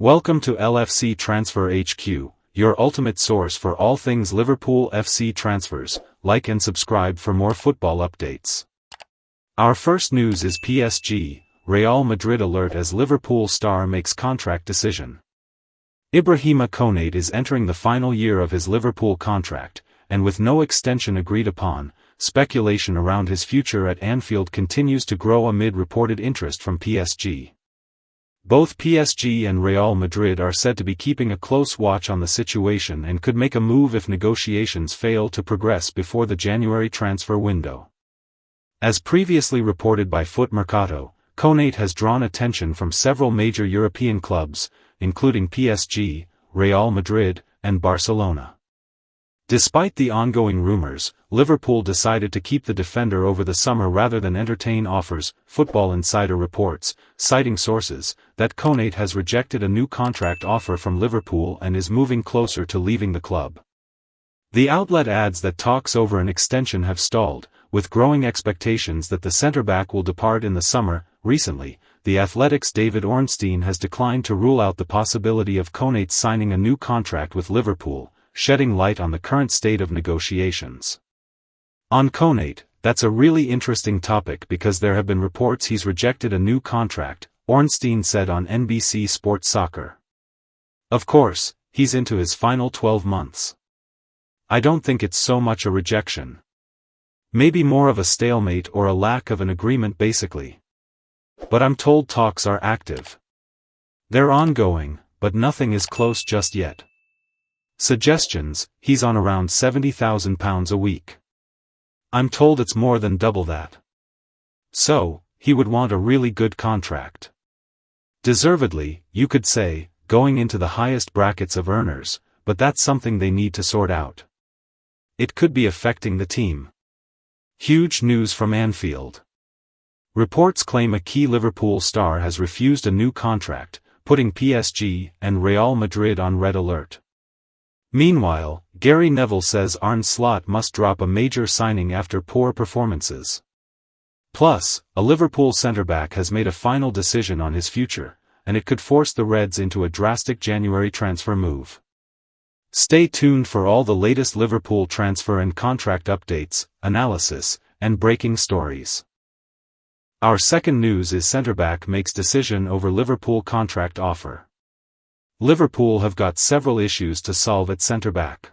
Welcome to LFC Transfer HQ, your ultimate source for all things Liverpool FC transfers. Like and subscribe for more football updates. Our first news is PSG, Real Madrid alert as Liverpool star makes contract decision. Ibrahima Konate is entering the final year of his Liverpool contract, and with no extension agreed upon, speculation around his future at Anfield continues to grow amid reported interest from PSG. Both PSG and Real Madrid are said to be keeping a close watch on the situation and could make a move if negotiations fail to progress before the January transfer window. As previously reported by Foot Mercato, Konate has drawn attention from several major European clubs, including PSG, Real Madrid, and Barcelona. Despite the ongoing rumors, Liverpool decided to keep the defender over the summer rather than entertain offers. Football Insider reports, citing sources, that Konate has rejected a new contract offer from Liverpool and is moving closer to leaving the club. The outlet adds that talks over an extension have stalled, with growing expectations that the centre-back will depart in the summer. Recently, The Athletic's David Ornstein has declined to rule out the possibility of Konate signing a new contract with Liverpool, shedding light on the current state of negotiations. On Konate, that's a really interesting topic because there have been reports he's rejected a new contract, Ornstein said on NBC Sports Soccer. Of course, he's into his final 12 months. I don't think it's so much a rejection. Maybe more of a stalemate or a lack of an agreement basically. But I'm told talks are active. They're ongoing, but nothing is close just yet. Suggestions, he's on around £70,000 a week. I'm told it's more than double that. So, he would want a really good contract. Deservedly, you could say, going into the highest brackets of earners, but that's something they need to sort out. It could be affecting the team. Huge news from Anfield. Reports claim a key Liverpool star has refused a new contract, putting PSG and Real Madrid on red alert. Meanwhile, Gary Neville says Arne Slot must drop a major signing after poor performances. Plus, a Liverpool centre-back has made a final decision on his future, and it could force the Reds into a drastic January transfer move. Stay tuned for all the latest Liverpool transfer and contract updates, analysis, and breaking stories. Our second news is centre-back makes decision over Liverpool contract offer. Liverpool have got several issues to solve at centre-back.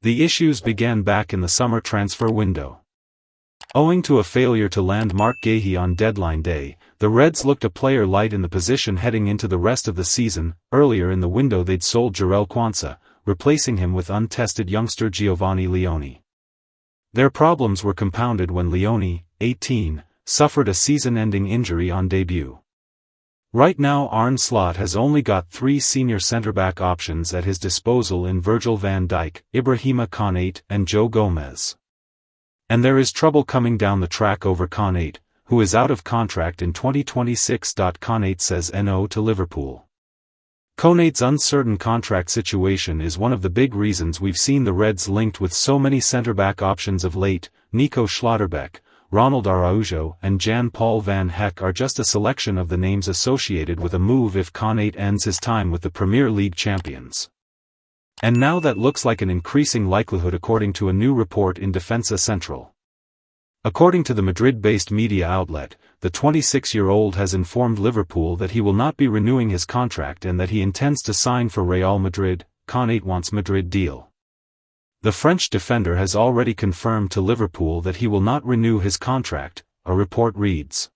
The issues began back in the summer transfer window. Owing to a failure to land Marc Guéhi on deadline day, the Reds looked a player light in the position heading into the rest of the season. Earlier in the window they'd sold Jarell Quansah, replacing him with untested youngster Giovanni Leone. Their problems were compounded when Leone, 18, suffered a season-ending injury on debut. Right now Arne Slot has only got 3 senior centre-back options at his disposal in Virgil van Dijk, Ibrahima Konate, and Joe Gomez. And there is trouble coming down the track over Konate, who is out of contract in 2026. Konate says no to Liverpool. Konate's uncertain contract situation is one of the big reasons we've seen the Reds linked with so many centre-back options of late. Nico Schlotterbeck, Ronald Araujo and Jan-Paul van Hecke are just a selection of the names associated with a move if Konate ends his time with the Premier League champions. And now that looks like an increasing likelihood according to a new report in Defensa Central. According to the Madrid-based media outlet, the 26-year-old has informed Liverpool that he will not be renewing his contract and that he intends to sign for Real Madrid. Konate wants Madrid deal. The French defender has already confirmed to Liverpool that he will not renew his contract, a report reads.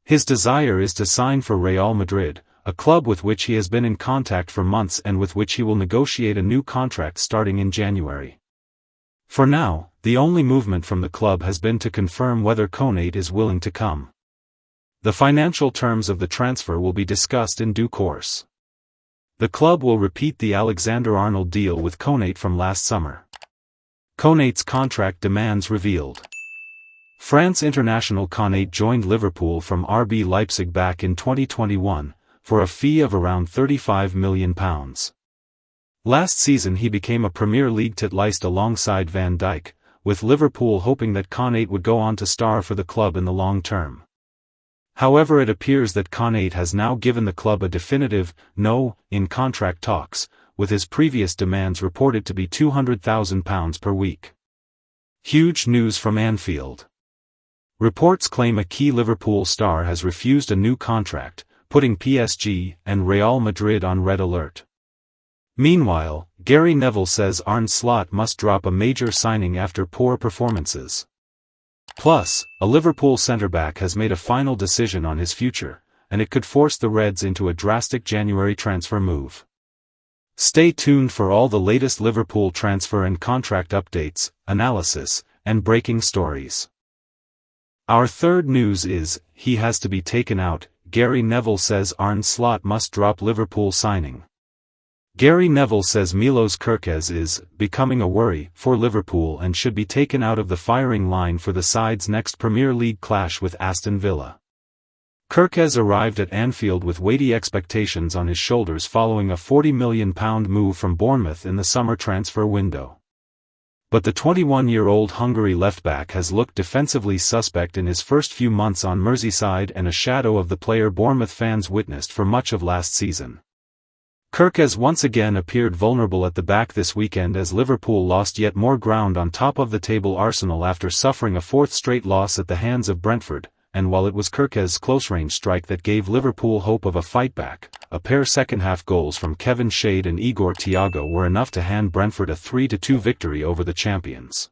His desire is to sign for Real Madrid, a club with which he has been in contact for months and with which he will negotiate a new contract starting in January. For now, the only movement from the club has been to confirm whether Konate is willing to come. The financial terms of the transfer will be discussed in due course. The club will repeat the Alexander-Arnold deal with Konate from last summer. Konate's contract demands revealed. France international Konate joined Liverpool from RB Leipzig back in 2021, for a fee of around £35 million. Last season he became a Premier League titleist alongside Van Dijk, with Liverpool hoping that Konate would go on to star for the club in the long term. However, it appears that Konate has now given the club a definitive no in contract talks, with his previous demands reported to be £200,000 per week. Huge news from Anfield. Reports claim a key Liverpool star has refused a new contract, putting PSG and Real Madrid on red alert. Meanwhile, Gary Neville says Arne Slot must drop a major signing after poor performances. Plus, a Liverpool centre-back has made a final decision on his future, and it could force the Reds into a drastic January transfer move. Stay tuned for all the latest Liverpool transfer and contract updates, analysis, and breaking stories. Our third news is, he has to be taken out. Gary Neville says Arne Slot must drop Liverpool signing. Gary Neville says Milos Kerkez is becoming a worry for Liverpool and should be taken out of the firing line for the side's next Premier League clash with Aston Villa. Kerkez arrived at Anfield with weighty expectations on his shoulders following a £40 million move from Bournemouth in the summer transfer window. But the 21-year-old Hungary left-back has looked defensively suspect in his first few months on Merseyside, and a shadow of the player Bournemouth fans witnessed for much of last season. Kerkez once again appeared vulnerable at the back this weekend as Liverpool lost yet more ground on top-of-the-table Arsenal after suffering a fourth straight loss at the hands of Brentford, and while it was Kerkez's close-range strike that gave Liverpool hope of a fight-back, a pair second-half goals from Kevin Shade and Igor Thiago were enough to hand Brentford a 3-2 victory over the champions.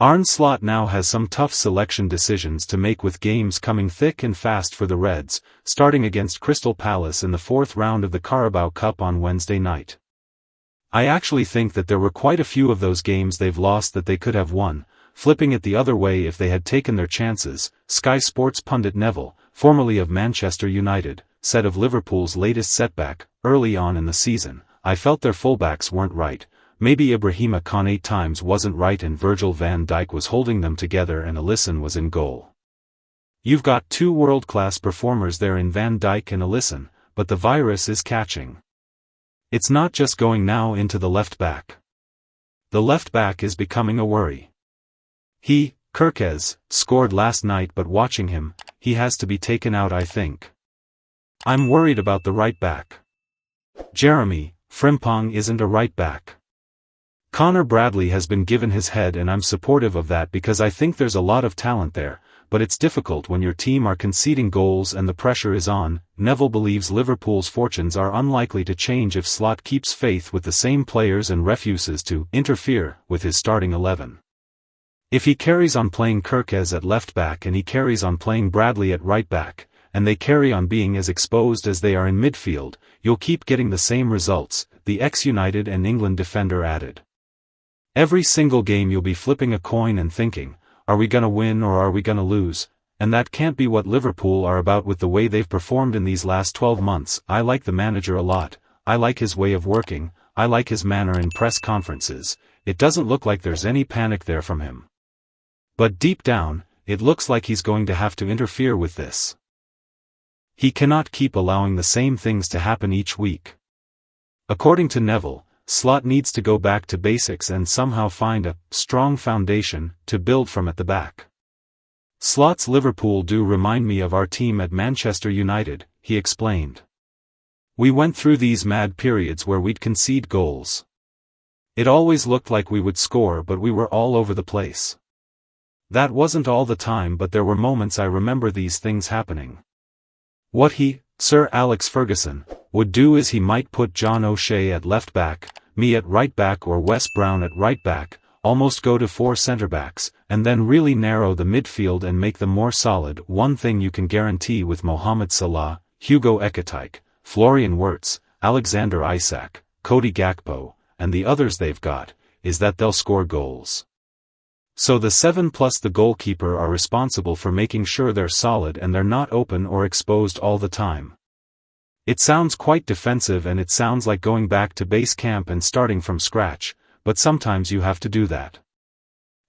Arne Slot now has some tough selection decisions to make, with games coming thick and fast for the Reds, starting against Crystal Palace in the fourth round of the Carabao Cup on Wednesday night. I actually think that there were quite a few of those games they've lost that they could have won, flipping it the other way if they had taken their chances. Sky Sports pundit Neville, formerly of Manchester United, said of Liverpool's latest setback, early on in the season, "I felt their fullbacks weren't right. Maybe Ibrahima Konate times wasn't right and Virgil van Dijk was holding them together and Alisson was in goal. You've got two world-class performers there in Van Dijk and Alisson, but the virus is catching. It's not just going now into the left-back. The left-back is becoming a worry. He, Kerkez, scored last night, but watching him, he has to be taken out, I think. I'm worried about the right-back. Jeremy Frimpong isn't a right-back. Connor Bradley has been given his head, and I'm supportive of that because I think there's a lot of talent there, but it's difficult when your team are conceding goals and the pressure is on." Neville believes Liverpool's fortunes are unlikely to change if Slot keeps faith with the same players and refuses to interfere with his starting 11. If he carries on playing Kerkez at left-back and he carries on playing Bradley at right-back, and they carry on being as exposed as they are in midfield, you'll keep getting the same results, the ex-United and England defender added. Every single game you'll be flipping a coin and thinking, are we gonna win or are we gonna lose? And that can't be what Liverpool are about with the way they've performed in these last 12 months. I like the manager a lot, I like his way of working, I like his manner in press conferences. It doesn't look like there's any panic there from him. But deep down, it looks like he's going to have to interfere with this. He cannot keep allowing the same things to happen each week. According to Neville, Slot needs to go back to basics and somehow find a strong foundation to build from at the back. Slot's Liverpool do remind me of our team at Manchester United, he explained. We went through these mad periods where we'd concede goals. It always looked like we would score, but we were all over the place. That wasn't all the time, but there were moments I remember these things happening. What he, Sir Alex Ferguson, would do is he might put John O'Shea at left-back, me at right-back or Wes Brown at right-back, almost go to 4 centre-backs, and then really narrow the midfield and make them more solid. One thing you can guarantee with Mohamed Salah, Hugo Ekitike, Florian Wirtz, Alexander Isak, Cody Gakpo, and the others they've got, is that they'll score goals. So the 7 plus the goalkeeper are responsible for making sure they're solid and they're not open or exposed all the time. It sounds quite defensive and it sounds like going back to base camp and starting from scratch, but sometimes you have to do that.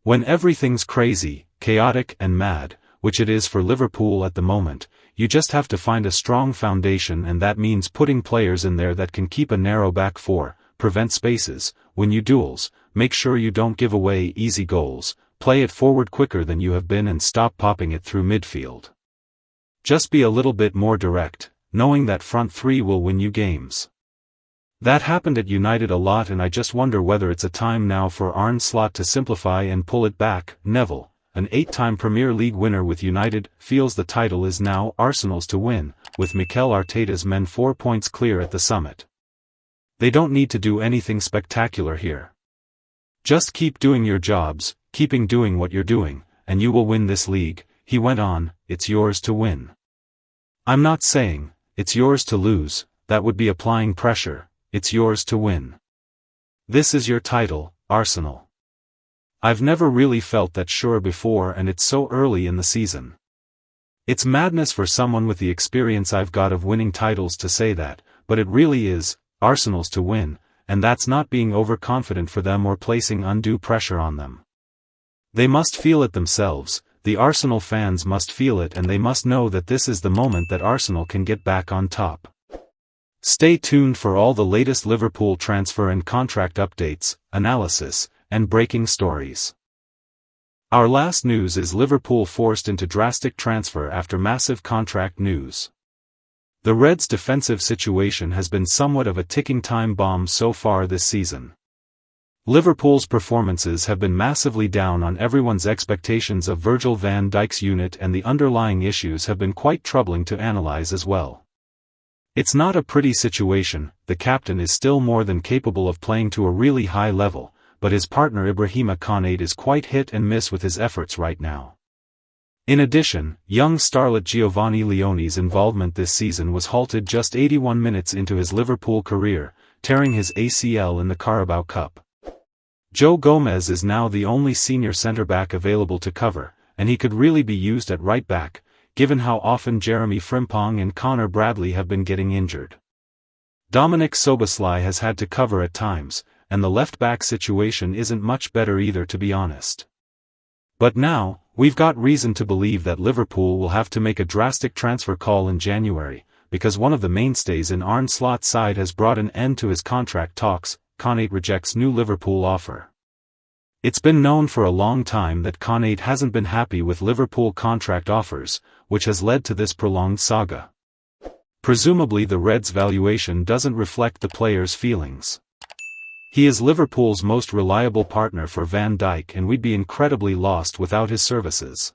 When everything's crazy, chaotic and mad, which it is for Liverpool at the moment, you just have to find a strong foundation, and that means putting players in there that can keep a narrow back four, prevent spaces, win you duels, make sure you don't give away easy goals, play it forward quicker than you have been and stop popping it through midfield. Just be a little bit more direct, knowing that front three will win you games. That happened at United a lot, and I just wonder whether it's a time now for Arne Slot to simplify and pull it back. Neville, an 8-time Premier League winner with United, feels the title is now Arsenal's to win, with Mikel Arteta's men 4 points clear at the summit. They don't need to do anything spectacular here. Just keep doing your jobs, keeping doing what you're doing, and you will win this league, he went on. It's yours to win. I'm not saying, it's yours to lose, that would be applying pressure, it's yours to win. This is your title, Arsenal. I've never really felt that sure before, and it's so early in the season. It's madness for someone with the experience I've got of winning titles to say that, but it really is, Arsenal's to win, and that's not being overconfident for them or placing undue pressure on them. They must feel it themselves, the Arsenal fans must feel it, and they must know that this is the moment that Arsenal can get back on top. Stay tuned for all the latest Liverpool transfer and contract updates, analysis, and breaking stories. Our last news is Liverpool forced into drastic transfer after massive contract news. The Reds' defensive situation has been somewhat of a ticking time bomb so far this season. Liverpool's performances have been massively down on everyone's expectations of Virgil van Dijk's unit, and the underlying issues have been quite troubling to analyze as well. It's not a pretty situation. The captain is still more than capable of playing to a really high level, but his partner Ibrahima Konate is quite hit and miss with his efforts right now. In addition, young starlet Giovanni Leone's involvement this season was halted just 81 minutes into his Liverpool career, tearing his ACL in the Carabao Cup. Joe Gomez is now the only senior centre-back available to cover, and he could really be used at right-back, given how often Jeremy Frimpong and Connor Bradley have been getting injured. Dominic Szoboszlai has had to cover at times, and the left-back situation isn't much better either, to be honest. But now, we've got reason to believe that Liverpool will have to make a drastic transfer call in January, because one of the mainstays in Arne Slot's side has brought an end to his contract talks. Konate rejects new Liverpool offer. It's been known for a long time that Konate hasn't been happy with Liverpool contract offers, which has led to this prolonged saga. Presumably the Reds' valuation doesn't reflect the player's feelings. He is Liverpool's most reliable partner for Van Dijk, and we'd be incredibly lost without his services.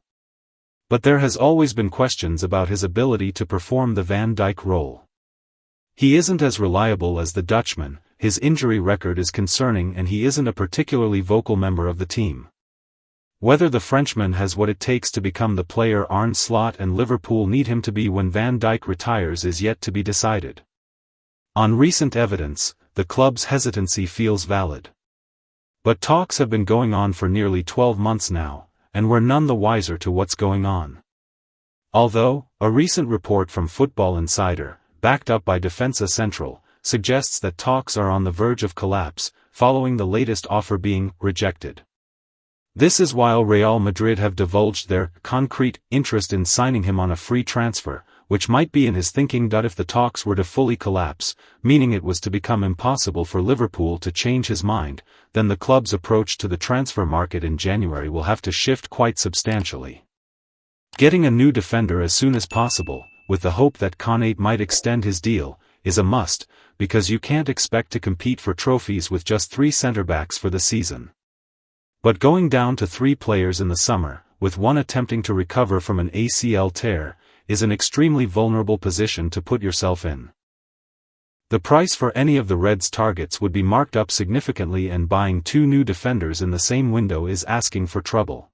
But there has always been questions about his ability to perform the Van Dijk role. He isn't as reliable as the Dutchman, his injury record is concerning, and he isn't a particularly vocal member of the team. Whether the Frenchman has what it takes to become the player Arne Slot and Liverpool need him to be when Van Dijk retires is yet to be decided. On recent evidence, the club's hesitancy feels valid. But talks have been going on for nearly 12 months now, and we're none the wiser to what's going on. Although, a recent report from Football Insider, backed up by Defensa Central, suggests that talks are on the verge of collapse, following the latest offer being rejected. This is while Real Madrid have divulged their concrete interest in signing him on a free transfer, which might be in his thinking that if the talks were to fully collapse, meaning it was to become impossible for Liverpool to change his mind, then the club's approach to the transfer market in January will have to shift quite substantially. Getting a new defender as soon as possible, with the hope that Konate might extend his deal, is a must, because you can't expect to compete for trophies with just 3 centre-backs for the season. But going down to 3 players in the summer, with one attempting to recover from an ACL tear, is an extremely vulnerable position to put yourself in. The price for any of the Reds' targets would be marked up significantly, and buying 2 new defenders in the same window is asking for trouble.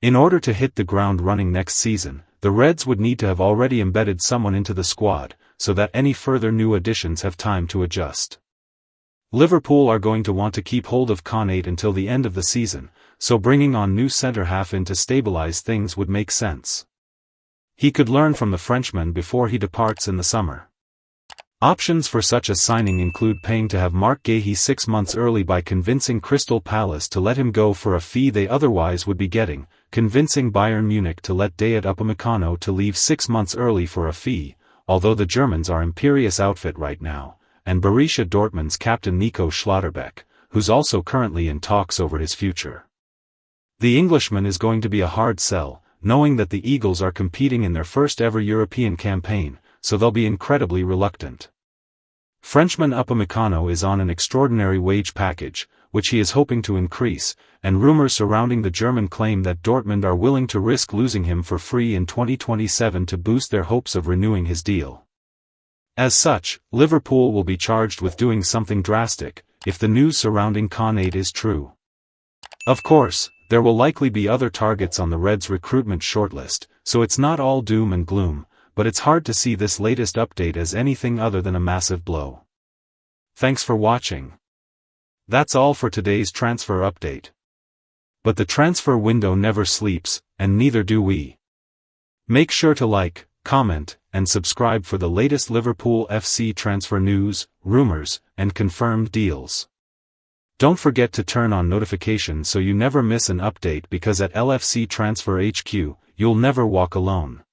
In order to hit the ground running next season, the Reds would need to have already embedded someone into the squad, so that any further new additions have time to adjust. Liverpool are going to want to keep hold of Konate until the end of the season, so bringing on new centre-half in to stabilise things would make sense. He could learn from the Frenchman before he departs in the summer. Options for such a signing include paying to have Marc Guéhi 6 months early by convincing Crystal Palace to let him go for a fee they otherwise would be getting, convincing Bayern Munich to let Dayot Upamecano to leave 6 months early for a fee, although the Germans are imperious outfit right now, and Borussia Dortmund's captain Nico Schlotterbeck, who's also currently in talks over his future. The Englishman is going to be a hard sell, knowing that the Eagles are competing in their first ever European campaign, so they'll be incredibly reluctant. Frenchman Upamecano is on an extraordinary wage package, which he is hoping to increase, and rumors surrounding the German claim that Dortmund are willing to risk losing him for free in 2027 to boost their hopes of renewing his deal. As such, Liverpool will be charged with doing something drastic, if the news surrounding Konate is true. Of course, there will likely be other targets on the Reds' recruitment shortlist, so it's not all doom and gloom, but it's hard to see this latest update as anything other than a massive blow. Thanks for watching. That's all for today's transfer update. But the transfer window never sleeps, and neither do we. Make sure to like, comment, and subscribe for the latest Liverpool FC transfer news, rumors, and confirmed deals. Don't forget to turn on notifications so you never miss an update, because at LFC Transfer HQ, you'll never walk alone.